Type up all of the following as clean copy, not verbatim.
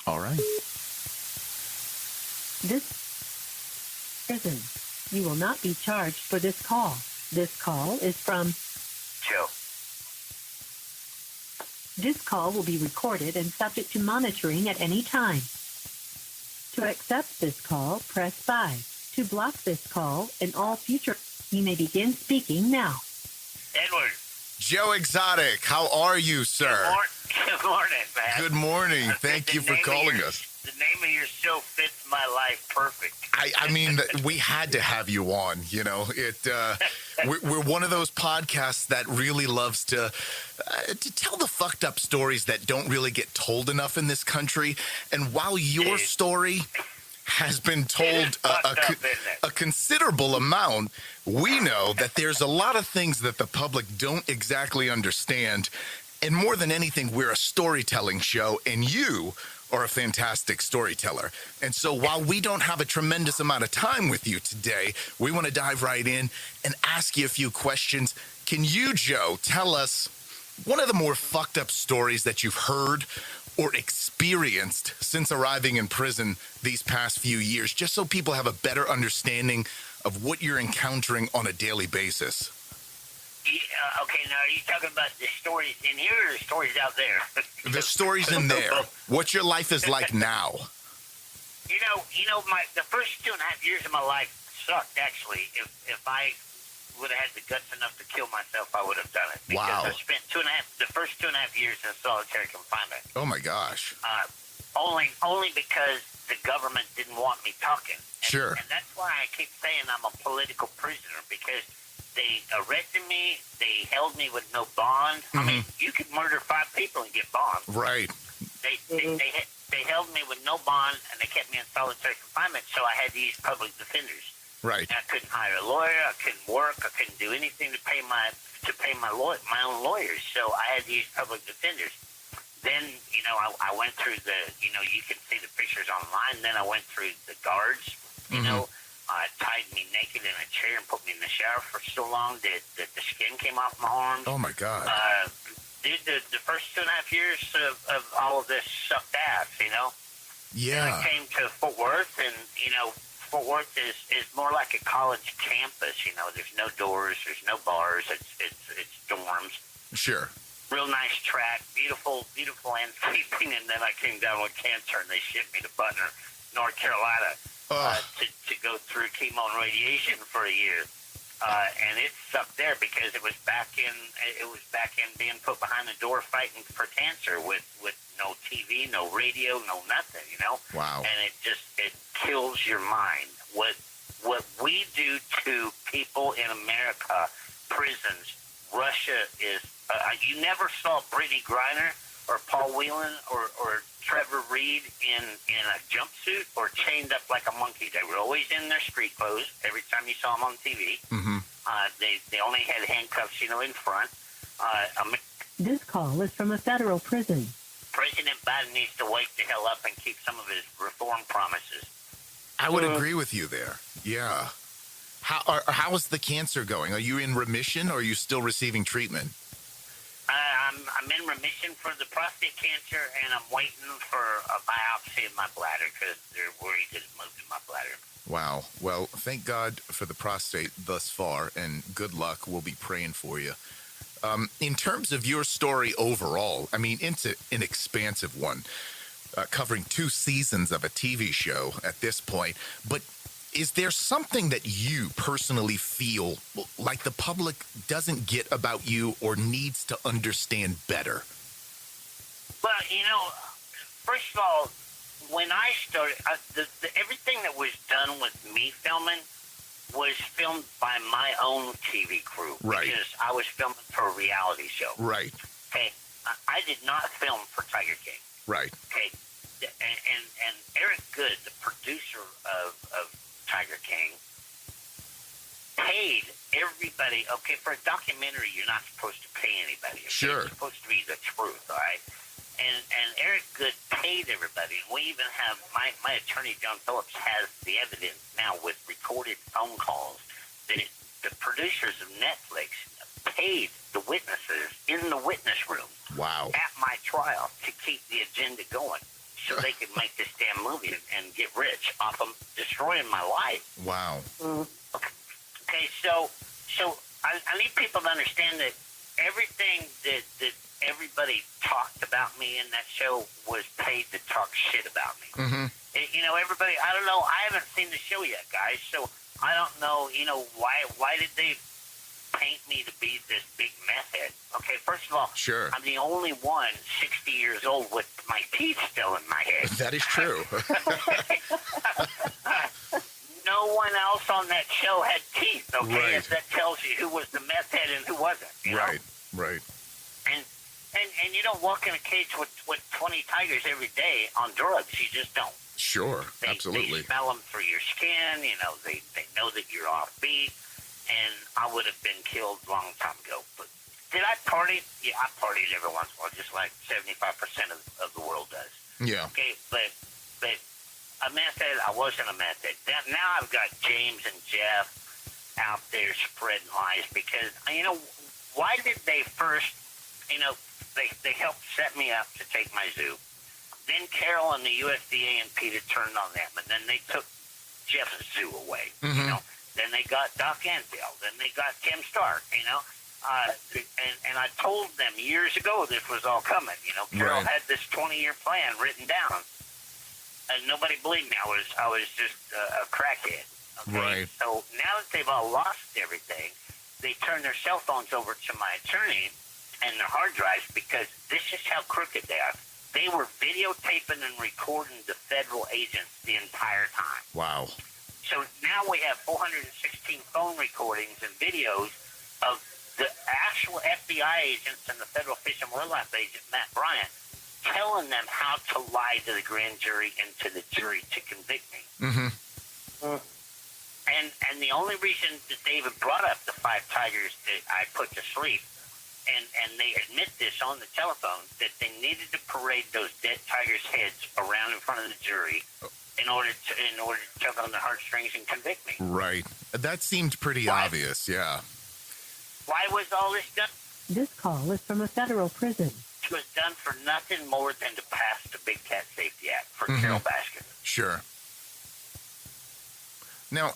All right. This prison. You will not be charged for this call. This call is from Joe. This call will be recorded and subject to monitoring at any time. To accept this call, press 5. To block this call and all future, you may begin speaking now. Edward. Joe Exotic, how are you, sir? Good morning, man. Good morning. Thank you for calling us. The name of your show fits my life perfect. I mean, we had to have you on, you know. We're one of those podcasts that really loves to tell the fucked up stories that don't really get told enough in this country. And while your story has been told a considerable amount, we know that there's a lot of things that the public don't exactly understand. And more than anything, we're a storytelling show, and you are a fantastic storyteller. And so while we don't have a tremendous amount of time with you today, we want to dive right in and ask you a few questions. Can you, Joe, tell us one of the more fucked up stories that you've heard or experienced since arriving in prison these past few years, just so people have a better understanding of what you're encountering on a daily basis? Okay, now are you talking about the stories in here or the stories out there? The stories in there. What your life is like now. You know, the first 2.5 years of my life sucked, actually. If I would have had the guts enough to kill myself, I would have done it. Because I spent the first 2.5 years in solitary confinement. Oh my gosh. Only because the government didn't want me talking. Sure. And that's why I keep saying I'm a political prisoner, because they arrested me. They held me with no bond. I mean, you could murder 5 people and get bond. Right. They held me with no bond, and they kept me in solitary confinement. So I had to use public defenders. Right. And I couldn't hire a lawyer. I couldn't work. I couldn't do anything to pay my own lawyers. So I had to use public defenders. Then, I went through you can see the pictures online. Then I went through the guards. Tied me naked in a chair and put me in the shower for so long that the skin came off my arms. Oh, my God. Dude, the first 2.5 years of all of this sucked ass, Yeah. And I came to Fort Worth, and, Fort Worth is more like a college campus. There's no doors, there's no bars, it's dorms. Sure. Real nice track, beautiful landscaping, and then I came down with cancer, and they shipped me to Butner, North Carolina. To go through chemo and radiation for a year, and it sucked there because it was back in being put behind the door fighting for cancer with no TV, no radio, no nothing, Wow. And it kills your mind. What we do to people in America, prisons, Russia is. You never saw Brittany Griner or Paul Whelan or Trevor Reed in a jumpsuit or chained up like a monkey. They were always in their street clothes every time you saw them on TV. They only had handcuffs, in front. This call is from a federal prison. President Biden needs to wake the hell up and keep some of his reform promises. I would agree with you there. Yeah. How is the cancer going? Are you in remission, or are you still receiving treatment? I'm in remission for the prostate cancer, and I'm waiting for a biopsy of my bladder because they're worried that it moved in my bladder. Wow. Well, thank God for the prostate thus far, and good luck. We'll be praying for you. In terms of your story overall, I mean, it's an expansive one, covering 2 seasons of a TV show at this point, but is there something that you personally feel like the public doesn't get about you or needs to understand better? Well, first of all, when I started, everything that was done with me filming was filmed by my own TV crew. Right. Because I was filming for a reality show. Right. Okay. I did not film for Tiger King. Right. Okay. And Eric Good, the producer of Tiger King, paid everybody. Okay, for a documentary, you're not supposed to pay anybody. Okay? Sure. It's supposed to be the truth, all right? And Eric Good paid everybody. And we even have, my attorney, John Phillips, has the evidence now with recorded phone calls that the producers of Netflix paid the witnesses in the witness room. Wow. At my trial to keep the agenda going. so they could make this damn movie and get rich off of destroying my life. Wow. Okay, so I need people to understand that everything that everybody talked about me in that show was paid to talk shit about me. Mm-hmm. Everybody, I don't know, I haven't seen the show yet, guys, so I don't know, why did they paint me to be this big meth head? Okay, first of all, sure, I'm the only one 60 years old with my teeth still in my head. That is true. No one else on that show had teeth, okay? Right. If that tells you who was the meth head and who wasn't, Right, right. And you don't walk in a cage with 20 tigers every day on drugs. You just don't. Sure, absolutely. They smell them through your skin. They know that you're offbeat. And I would have been killed a long time ago. But did I party? Yeah, I partied every once in a while, just like 75% of the world does. Yeah. Okay, but a meth head, I wasn't a meth head. Now I've got James and Jeff out there spreading lies because, why did they first, they helped set me up to take my zoo. Then Carol and the USDA and PETA turned on them, and then they took Jeff's zoo away, Mm-hmm. Then they got Doc Anfield. Then they got Tim Stark, and I told them years ago this was all coming, Carol Right. had this 20-year plan written down, and nobody believed me. I was just a crackhead. Okay? Right. So now that they've all lost everything, they turn their cell phones over to my attorney and their hard drives because this is how crooked they are. They were videotaping and recording the federal agents the entire time. Wow. So now we have 416 phone recordings and videos of the actual FBI agents and the federal Fish and Wildlife agent, Matt Bryant, telling them how to lie to the grand jury and to the jury to convict me. Mm-hmm. And the only reason that they even brought up the 5 tigers that I put to sleep, and they admit this on the telephone, that they needed to parade those dead tigers' heads around in front of the jury in order to tug on their heartstrings and convict me. Right. That seemed pretty obvious, yeah. Why was all this done? This call is from a federal prison. It was done for nothing more than to pass the Big Cat Safety Act for Mm-hmm. Carol Baskin. Sure. Now,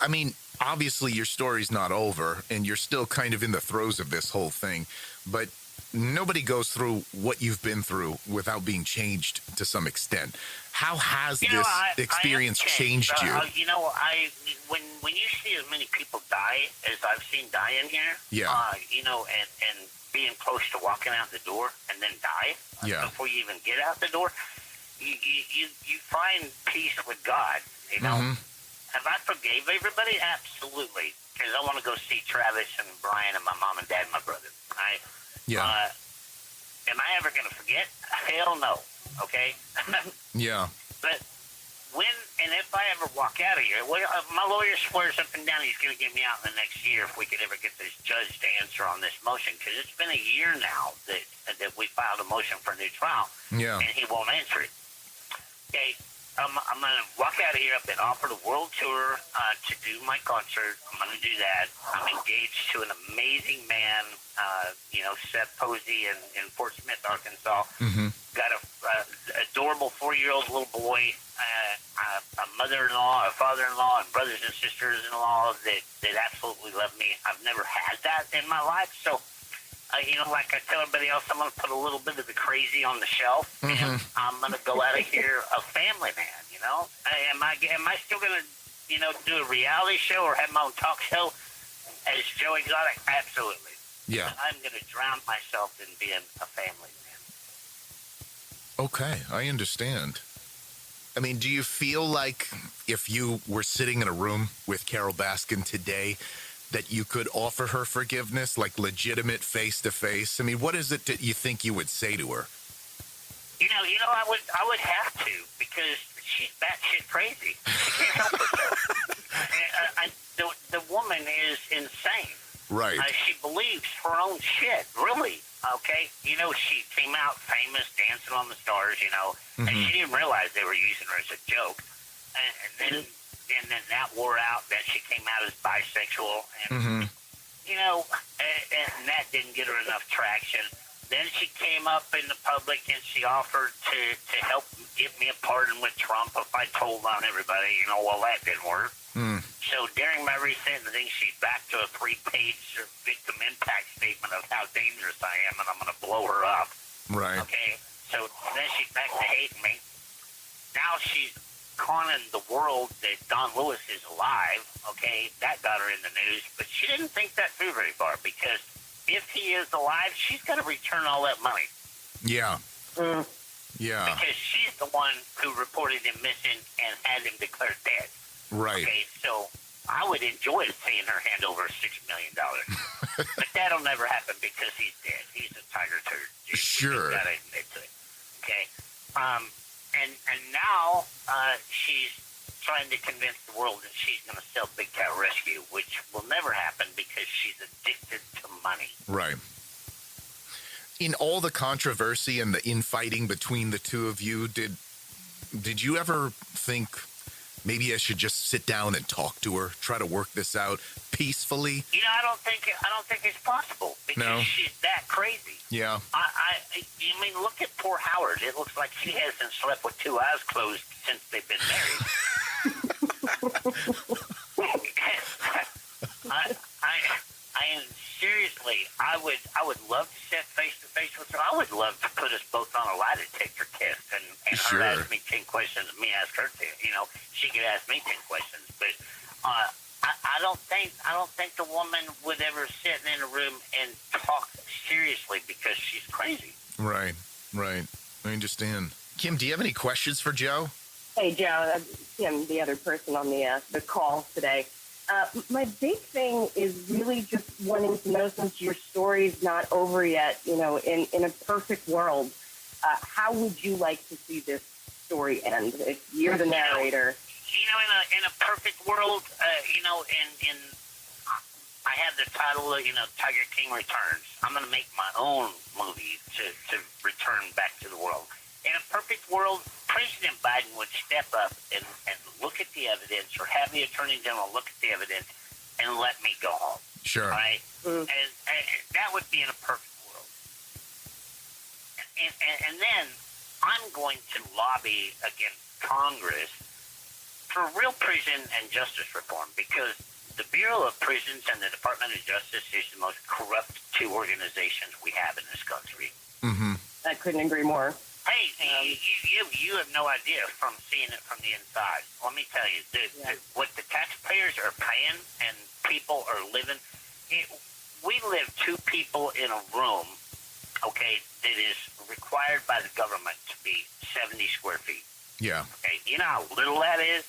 obviously your story's not over, and you're still kind of in the throes of this whole thing, but nobody goes through what you've been through without being changed to some extent. How has this experience changed you? When you see as many people die as I've seen die in here, and being close to walking out the door and then die before you even get out the door, you find peace with God, Mm-hmm. Have I forgave everybody? Absolutely. Because I want to go see Travis and Brian and my mom and dad and my brother. Right? Yeah. Am I ever going to forget? Hell no. Okay? Yeah. But when and if I ever walk out of here, my lawyer swears up and down he's going to get me out in the next year if we could ever get this judge to answer on this motion. Because it's been a year now that we filed a motion for a new trial. Yeah. And he won't answer it. Okay. I'm going to walk out of here. I've been offered a world tour to do my concert. I'm going to do that. I'm engaged to an amazing man, Seth Posey in Fort Smith, Arkansas. Mm-hmm. Got a adorable 4-year-old little boy, a mother-in-law, a father-in-law, and brothers and sisters-in-law that absolutely love me. I've never had that in my life. So, like I tell everybody else, I'm going to put a little bit of the crazy on the shelf, and I'm going to go out of here a family man, Am I still going to, do a reality show or have my own talk show as Joe Exotic? Absolutely. Yeah. I'm going to drown myself in being a family man. Okay, I understand. Do you feel like if you were sitting in a room with Carol Baskin today, that you could offer her forgiveness, like legitimate face-to-face? What is it that you think you would say to her? I would have to, because she's batshit crazy. She can't help herself. The woman is insane. Right. She believes her own shit, really. Okay? She came out famous, Dancing on the Stars, and she didn't realize they were using her as a joke. And then that wore out, that she came out as bisexual, and, and that didn't get her enough traction. then she came up in the public and she offered to help give me a pardon with Trump if I told on everybody. Well, that didn't work. So during my resentencing, she's back to a 3-page victim impact statement of how dangerous I am, and I'm going to blow her up. Right. Okay. So then she's back to hating me. Now she's conning the world that Don Lewis is alive. Okay, that got her in the news, but she didn't think that through very far, because if he is alive, she's got to return all that money. Yeah. Yeah. Because she's the one who reported him missing and had him declared dead. Right. Okay, so I would enjoy seeing her hand over $6 million. But that'll never happen because he's dead. He's a tiger turd. Sure. We gotta admit to it. Okay. And now she's trying to convince the world that she's going to sell Big Cat Rescue, which will never happen because she's addicted to money. Right. In all the controversy and the infighting between the two of you, did you ever think maybe I should just sit down and talk to her, try to work this out peacefully? I don't think it's possible because she's that crazy. Yeah. I mean, look at poor Howard. It looks like he hasn't slept with 2 eyes closed since they've been married. Seriously, I would love to sit face to face with her. I would love to put us both on a lie detector test and Sure. her ask me 10 questions and me ask her 10. She could ask me 10 questions, but I don't think the woman would ever sit in a room and talk seriously because she's crazy. Right. I understand. Kim, do you have any questions for Joe? Hey, Joe. Kim, the other person on the call today. My big thing is really just wanting to know, since your story's not over yet, in a perfect world, how would you like to see this story end? If you're the narrator. In a perfect world, in I have the title of, Tiger King Returns. I'm going to make my own movie to return back to the world. In a perfect world, President Biden would step up and look at the evidence, or have the Attorney General look at the evidence and let me go home. Sure. Right? And that would be in a perfect world. And then I'm going to lobby against Congress for real prison and justice reform, because the Bureau of Prisons and the Department of Justice is the most corrupt 2 organizations we have in this country. Mm-hmm. I couldn't agree more. Hey, you have no idea from seeing it from the inside. Let me tell you, what the taxpayers are paying and people are living. We live 2 people in a room, okay, that is required by the government to be 70 square feet. Yeah. Okay, you know how little that is?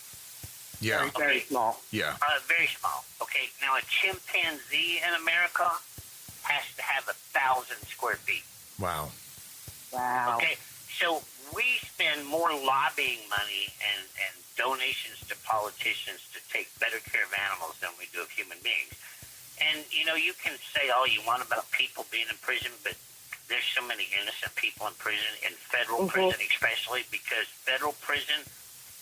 Yeah. Very small. Yeah. Very small. Okay, now a chimpanzee in America has to have 1,000 square feet. Wow. Okay, so we spend more lobbying money and donations to politicians to take better care of animals than we do of human beings. And, you can say all you want about people being in prison, but there's so many innocent people in prison, in federal prison especially, because federal prison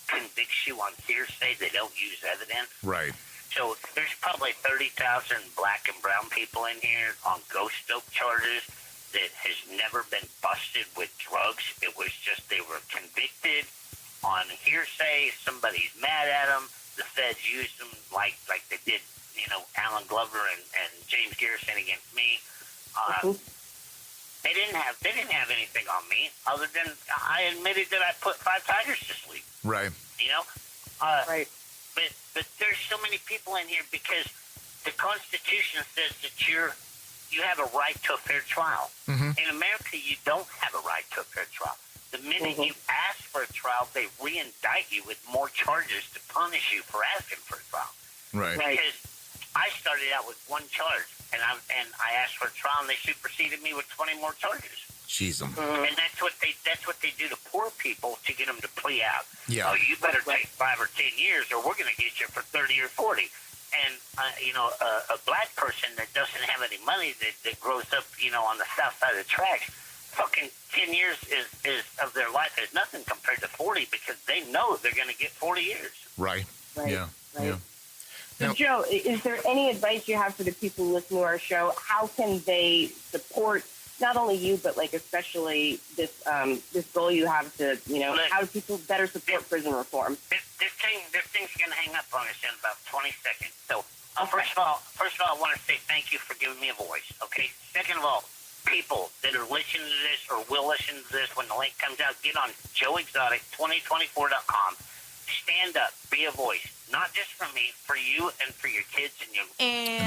convicts you on hearsay. They don't use evidence. Right. So there's probably 30,000 black and brown people in here on ghost dope charges that has never been busted with drugs. It was just they were convicted on hearsay. Somebody's mad at them. The feds used them like they did, Alan Glover and James Garrison against me. They didn't have anything on me other than I admitted that I put 5 tigers to sleep. Right. Right. But there's so many people in here because the Constitution says that you have a right to a fair trial. Mm-hmm. In America, you don't have a right to a fair trial. The minute you ask for a trial, they re-indict you with more charges to punish you for asking for a trial. Right. Because I started out with 1 charge, and I asked for a trial, and they superseded me with 20 more charges. Jeez. And that's what they do to poor people to get them to plea out. Yeah. Oh, you better take 5 or 10 years, or we're going to get you for 30 or 40. And, a black person that doesn't have any money that grows up, on the south side of the tracks, fucking 10 years is of their life is nothing compared to 40 because they know they're going to get 40 years. Right. Yeah. Right. Yeah. So, Now, Joe, is there any advice you have for the people who listen to our show? How can they support not only you, but like especially this goal you have to, Look, how do people better support prison reform? This thing's gonna hang up on us in about 20 seconds. So Okay. first of all, I want to say thank you for giving me a voice. Okay. Second of all, people that are listening to this or will listen to this when the link comes out, get on joeexotic2024.com. Stand up, be a voice, not just for me, for you and for your kids and your. And